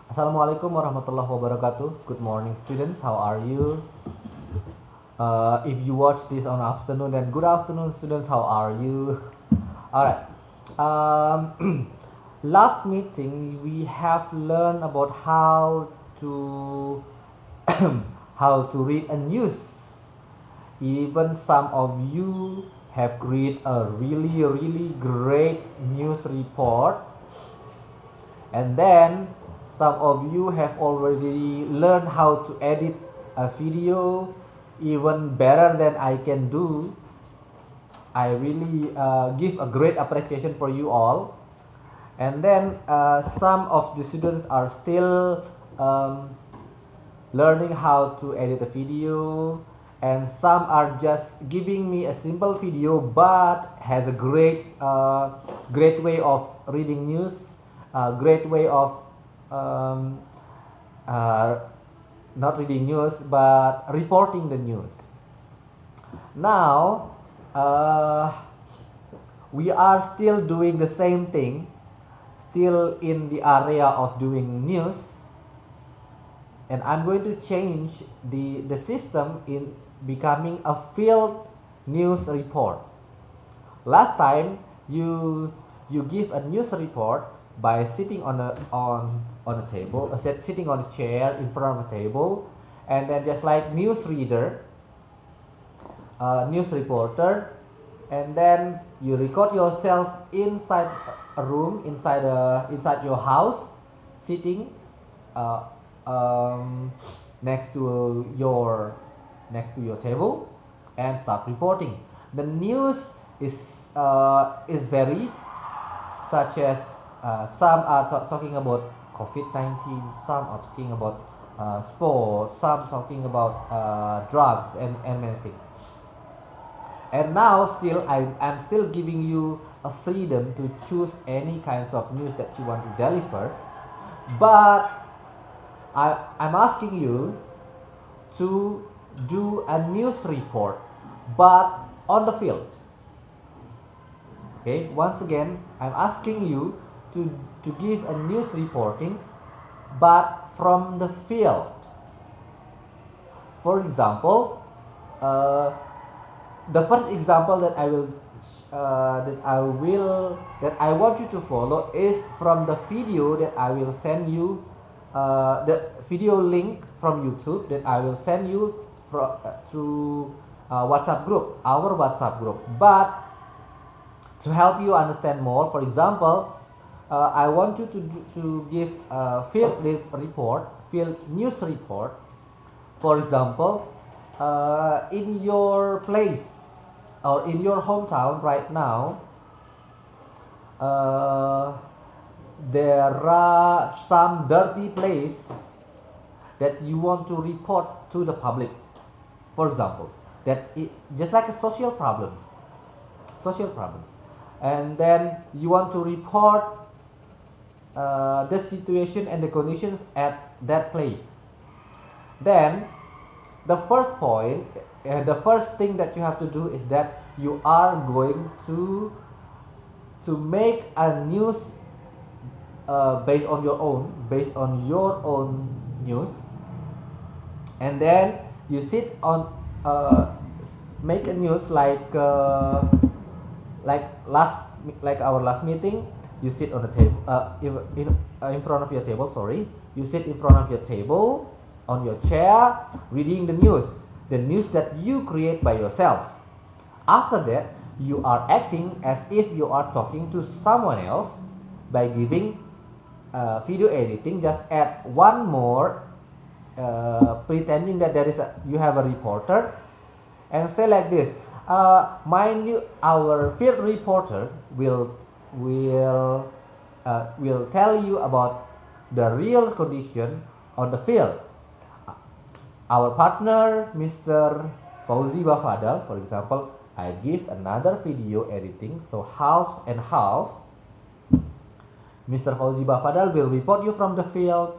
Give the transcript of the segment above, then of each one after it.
Assalamualaikum warahmatullahi wabarakatuh. Good morning, students. How are you? If you watch this on afternoon, then good afternoon, students. How are you? All right. Last meeting we have learned about to how to read a news. Even some of you have created a really great news report, and then some of you have already learned how to edit a video even better than I can do. I really give a great appreciation for you all. And then some of the students are still learning how to edit a video, and some are just giving me a simple video but has a great way of reading news, a great way of um, uh, not reading news but reporting the news. Now we are still doing the same thing, still in the area of doing news, and I'm going to change the system in becoming a field news report. Last time you give a news report by sitting on a table, sitting on a chair in front of a table, and then just like news reader, news reporter, and then you record yourself inside a room, inside your house, sitting uh, um, next to your table, and start reporting. The news is varies, such as some are talking about COVID-19, some are talking about sports, some talking about drugs and many things. And now still I'm still giving you a freedom to choose any kinds of news that you want to deliver, but I'm asking you to do a news report but on the field. Okay, once again I'm asking you to give a news reporting but from the field. For example, uh, the first example that I want you to follow is from the video that I will send you, the video link from YouTube that I will send you through WhatsApp group, our WhatsApp group. But to help you understand more, for example, I want you to give a field news report. For example, in your place or in your hometown right now, uh, there are some dirty place that you want to report to the public. For example, just like a social problems, and then you want to report the situation and the conditions at that place. Then the first thing that you have to do is that you are going to make a news based on your own news, and then you sit on make a news like last like our last meeting. You sit on the table, in front of your table, sorry, you sit in front of your table on your chair reading the news that you create by yourself. After that, you are acting as if you are talking to someone else by giving video editing. Just add one more, pretending that you have a reporter, and say like this: our field reporter will tell you about the real condition on the field. Our partner, Mr. Fauzi Bafadal, for example, I give another video editing, so half and half. Mr. Fauzi Bafadal will report you from the field,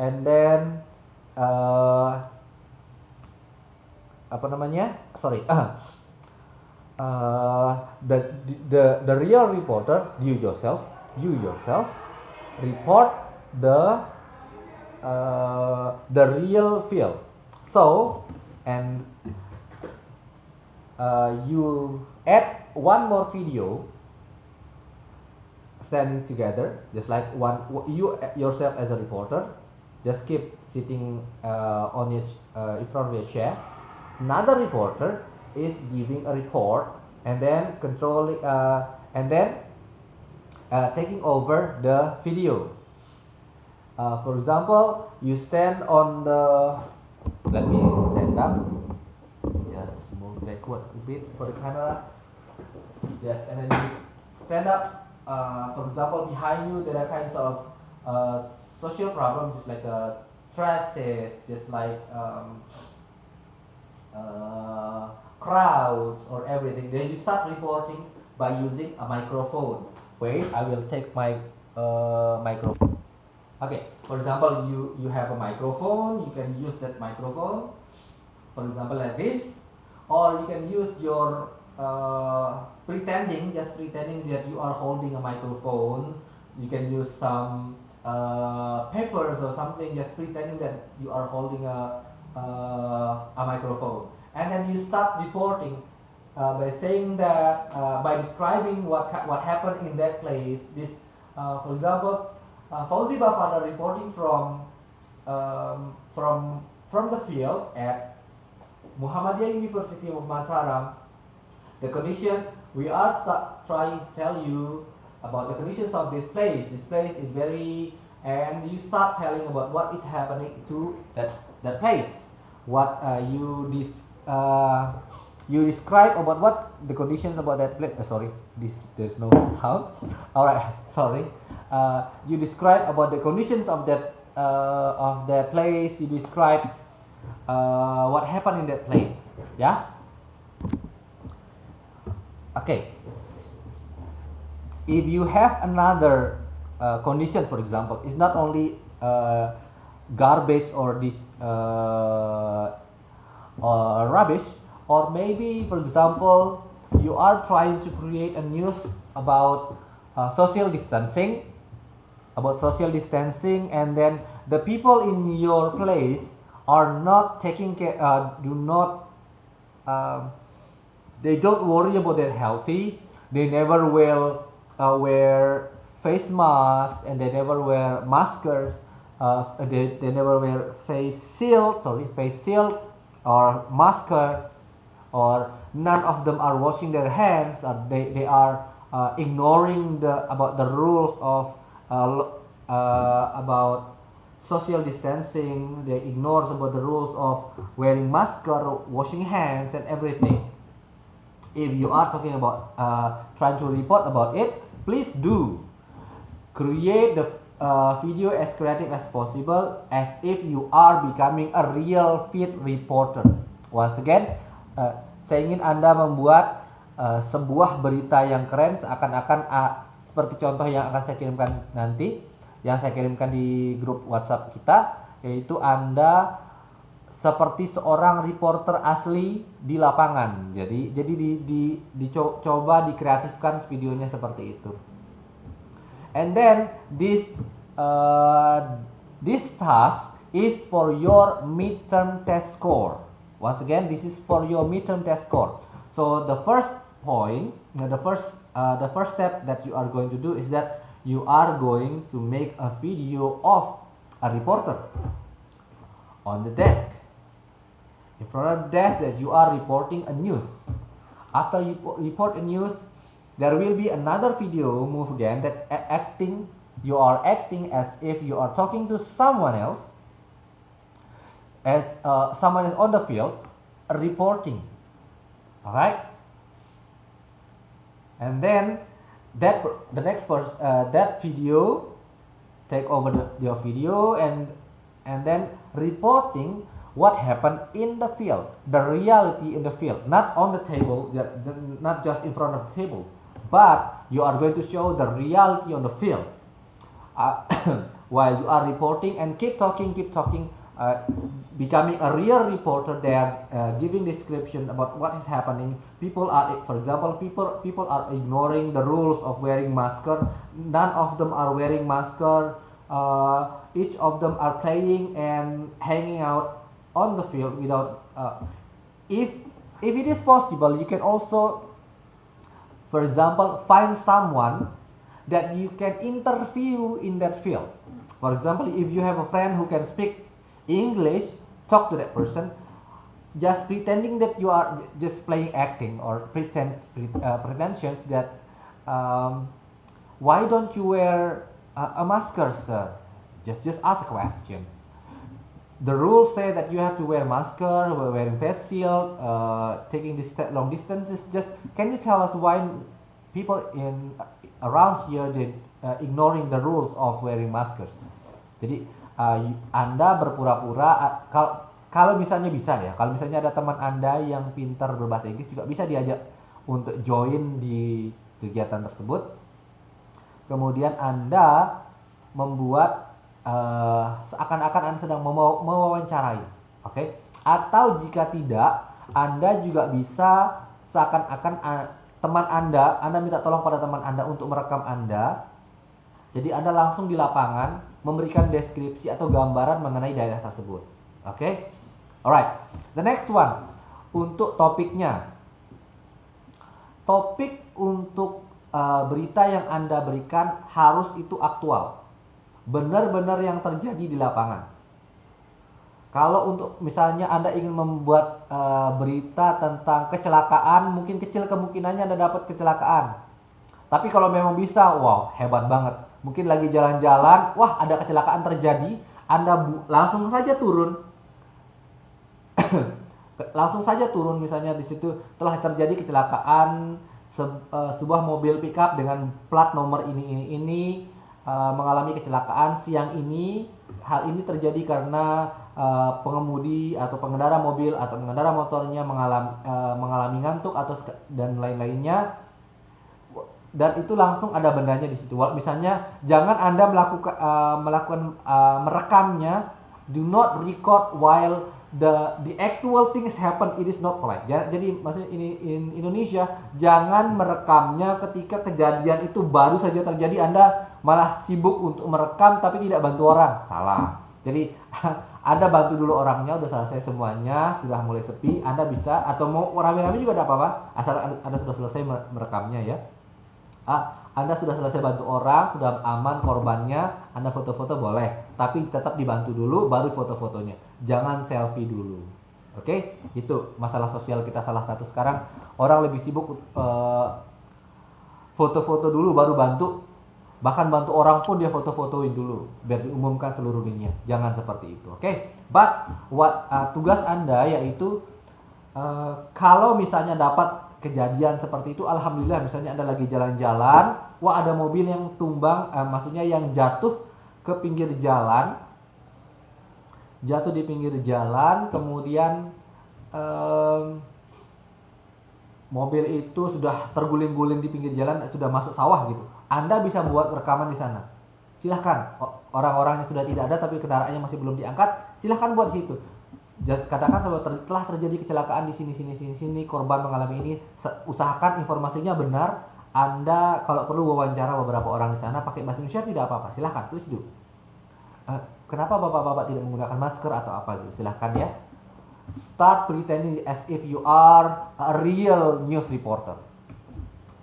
and then apa namanya? Sorry, the real reporter, you yourself report the the real field. So, and you add one more video standing together, just like one you yourself as a reporter, just keep sitting on your in front of your chair. Another reporter is giving a report and then controlling and then taking over the video. For example, you stand on the, let me stand up, just move backward a bit for the camera. Yes, and then you stand up. For example, behind you there are kinds of social problems, just like trashes, just like crowds or everything. Then you start reporting by using a microphone. Wait, I will take my microphone. Okay, for example, you have a microphone. You can use that microphone, for example, like this, or you can use your pretending that you are holding a microphone. You can use some papers or something, just pretending that you are holding a microphone, and then you start reporting by saying that by describing what happened in that place. This, for example, Fauzi Bapada reporting from the field at Muhammadiyah University of Mataram. The condition, we are trying to tell you about the conditions of this place. This place is very, and you start telling about what is happening to that place. What you describe about what the conditions about that place. Sorry, there's no sound. All right, sorry. You describe about the conditions of that place. You describe what happened in that place. Yeah. Okay. If you have another condition, for example, it's not only garbage or this or rubbish, or maybe, for example, you are trying to create a news about social distancing, and then the people in your place are not taking care, they don't worry about their healthy. They never will wear face masks, and they never wear maskers. They never wear face shield or masker, or none of them are washing their hands. They are ignoring about the rules of about social distancing. They ignore about the rules of wearing masker, washing hands, and everything. If you are talking about trying to report about it, please do create the video as creative as possible, as if you are becoming a real field reporter. Once again, saya ingin Anda membuat sebuah berita yang keren, seakan-akan seperti contoh yang akan saya kirimkan nanti, yang saya kirimkan di grup WhatsApp kita, yaitu Anda seperti seorang reporter asli di lapangan. Jadi dicoba dikreatifkan videonya seperti itu. And then this task is for your midterm test score. Once again, this is for your midterm test score. So the first point, the first step that you are going to do is that you are going to make a video of a reporter on the desk. In front of the desk that you are reporting a news. After you report a news, there will be another video move again that you are acting as if you are talking to someone else, as someone is on the field reporting. Alright, and then that video take over your video, and then reporting what happened in the field, the reality in the field, not on the table, not just in front of the table, but you are going to show the reality on the field while you are reporting, and keep talking, becoming a real reporter there, giving description about what is happening. People are, for example, people are ignoring the rules of wearing masker. None of them are wearing masker. each of them are playing and hanging out on the field without if it is possible, you can also, for example, find someone that you can interview in that field. For example, if you have a friend who can speak English, talk to that person. Just pretending that you are just playing acting or pretensions that why don't you wear a masker, sir? Just ask a question. The rules say that you have to wear masker, wearing face shield, taking this long distances. Just can you tell us why people in around here did ignoring the rules of wearing maskers? Jadi Anda berpura-pura kalau misalnya bisa ya, kalau misalnya ada teman Anda yang pintar berbahasa Inggris juga bisa diajak untuk join di kegiatan tersebut. Kemudian Anda membuat seakan-akan Anda sedang mewawancarai, oke? Atau jika tidak, Anda juga bisa seakan-akan teman Anda minta tolong pada teman Anda untuk merekam Anda. Jadi Anda langsung di lapangan memberikan deskripsi atau gambaran mengenai daerah tersebut, oke? Alright, the next one untuk topiknya. Topik untuk berita yang Anda berikan harus itu aktual, benar-benar yang terjadi di lapangan. Kalau untuk misalnya Anda ingin membuat berita tentang kecelakaan, mungkin kecil kemungkinannya Anda dapat kecelakaan. Tapi kalau memang bisa, wow, hebat banget. Mungkin lagi jalan-jalan, wah ada kecelakaan terjadi, Anda langsung saja turun. Langsung saja turun, misalnya di situ telah terjadi kecelakaan sebuah mobil pickup dengan plat nomor ini mengalami kecelakaan siang ini. Hal ini terjadi karena pengemudi atau pengendara mobil atau pengendara motornya mengalami ngantuk atau dan lain-lainnya. Dan itu langsung ada bendanya di situ. Misalnya jangan Anda melakukan merekamnya. Do not record while the actual things happen. It is not polite. Jadi maksudnya ini in Indonesia, jangan merekamnya ketika kejadian itu baru saja terjadi. Anda malah sibuk untuk merekam tapi tidak bantu orang. Salah. Jadi Anda bantu dulu orangnya, udah selesai semuanya, sudah mulai sepi, Anda bisa, atau mau rame-rame juga tidak apa-apa, asal Anda sudah selesai merekamnya ya. Anda sudah selesai bantu orang, sudah aman korbannya, Anda foto-foto boleh, tapi tetap dibantu dulu baru foto-fotonya. Jangan selfie dulu. Oke? Itu masalah sosial kita salah satu sekarang. Orang lebih sibuk foto-foto dulu baru bantu. Bahkan bantu orang pun dia foto-fotoin dulu biar diumumkan seluruh dunia. Jangan seperti itu. Oke? But tugas Anda yaitu kalau misalnya dapat kejadian seperti itu, alhamdulillah, misalnya Anda lagi jalan-jalan, wah ada mobil yang tumbang, maksudnya yang jatuh ke pinggir jalan, jatuh di pinggir jalan, kemudian mobil itu sudah terguling-guling di pinggir jalan, sudah masuk sawah gitu. Anda bisa buat rekaman di sana. Silahkan, orang-orangnya sudah tidak ada tapi kendaraannya masih belum diangkat, silahkan buat di situ. Katakan telah terjadi kecelakaan di sini, korban mengalami ini. Usahakan informasinya benar. Anda kalau perlu wawancara beberapa orang di sana pakai bahasa Indonesia tidak apa-apa. Silahkan, please do. Kenapa bapak-bapak tidak menggunakan masker atau apa gitu? Silahkan ya. Start pretending as if you are a real news reporter.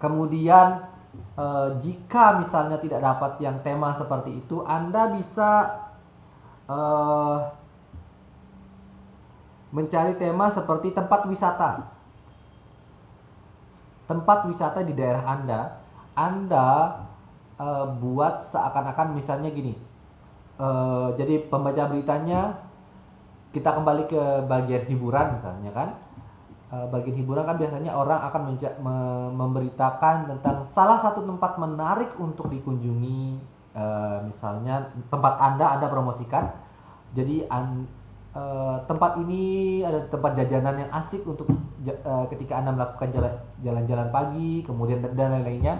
Kemudian jika misalnya tidak dapat yang tema seperti itu, Anda bisa mencari tema seperti tempat wisata. Tempat wisata di daerah Anda buat seakan-akan misalnya gini. Jadi pembaca beritanya, kita kembali ke bagian hiburan misalnya kan. Bagian hiburan kan biasanya orang akan memberitakan tentang salah satu tempat menarik untuk dikunjungi. Misalnya tempat Anda promosikan. Jadi tempat ini ada tempat jajanan yang asik untuk ketika Anda melakukan jalan-jalan pagi, kemudian dan lain-lainnya.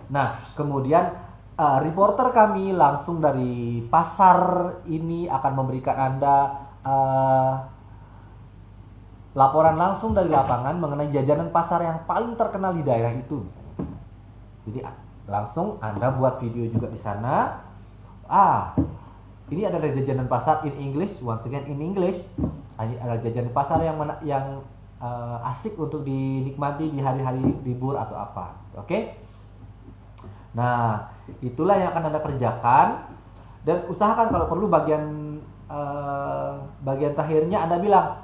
Nah, kemudian reporter kami langsung dari pasar ini akan memberikan Anda laporan langsung dari lapangan mengenai jajanan pasar yang paling terkenal di daerah itu. Jadi langsung Anda buat video juga di sana Ini adalah jajanan pasar in English, once again in English. Ini adalah jajanan pasar yang asik untuk dinikmati di hari-hari libur atau apa. Oke? Nah, itulah yang akan Anda kerjakan, dan usahakan kalau perlu bagian terakhirnya Anda bilang,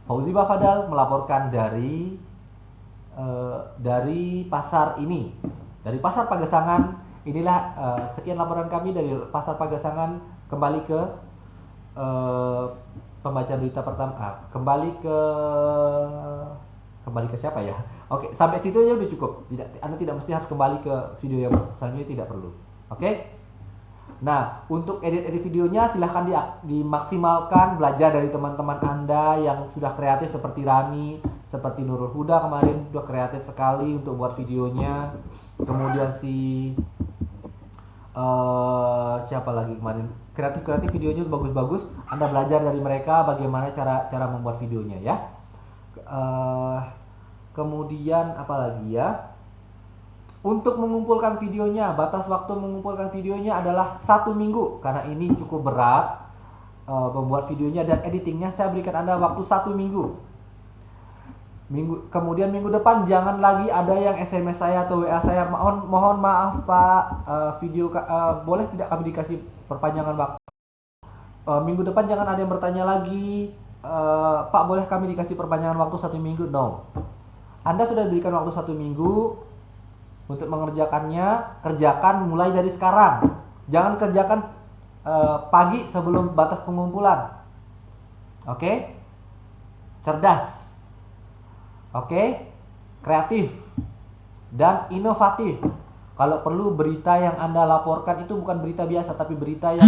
Fauzi Bafadal melaporkan dari pasar ini, dari pasar Pagesangan. Inilah sekian laporan kami dari pasar Pagesangan. Kembali ke pembaca berita pertama. Kembali ke siapa ya? Oke, sampai situ aja udah cukup. Anda tidak mesti harus kembali ke video yang selanjutnya, tidak perlu. Oke? Nah, untuk edit videonya silahkan dimaksimalkan, belajar dari teman-teman Anda yang sudah kreatif seperti Rani, seperti Nurul Huda kemarin sudah kreatif sekali untuk buat videonya. Kemudian siapa lagi kemarin kreatif videonya bagus-bagus. Anda belajar dari mereka bagaimana cara membuat videonya ya. Kemudian apa lagi ya, untuk mengumpulkan videonya, batas waktu mengumpulkan videonya adalah 1 minggu, karena ini cukup berat membuat videonya dan editingnya. Saya berikan Anda waktu 1 minggu. Kemudian minggu depan jangan lagi ada yang SMS saya atau WA saya, mohon maaf Pak, boleh tidak kami dikasih perpanjangan waktu. Minggu depan jangan ada yang bertanya lagi, Pak boleh kami dikasih perpanjangan waktu 1 minggu. No, Anda sudah diberikan waktu 1 minggu untuk mengerjakannya. Kerjakan mulai dari sekarang, jangan kerjakan pagi sebelum batas pengumpulan. Oke? Cerdas, oke, kreatif, dan inovatif. Kalau perlu berita yang Anda laporkan itu bukan berita biasa, tapi berita yang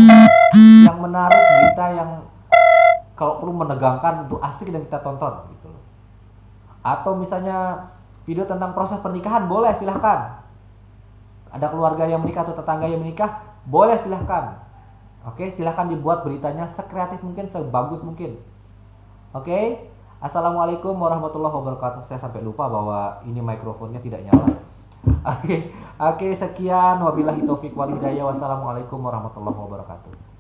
menarik, berita yang kalau perlu menegangkan untuk asik dan kita tonton gitu. Atau misalnya video tentang proses pernikahan, boleh, silahkan. Ada keluarga yang menikah atau tetangga yang menikah, boleh, silahkan. Oke, silahkan dibuat beritanya sekreatif mungkin, sebagus mungkin. Oke. Assalamualaikum warahmatullahi wabarakatuh. Saya sampai lupa bahwa ini mikrofonnya tidak nyala. Oke, sekian. Wabillahi taufik wal hidayah. Wassalamualaikum warahmatullahi wabarakatuh.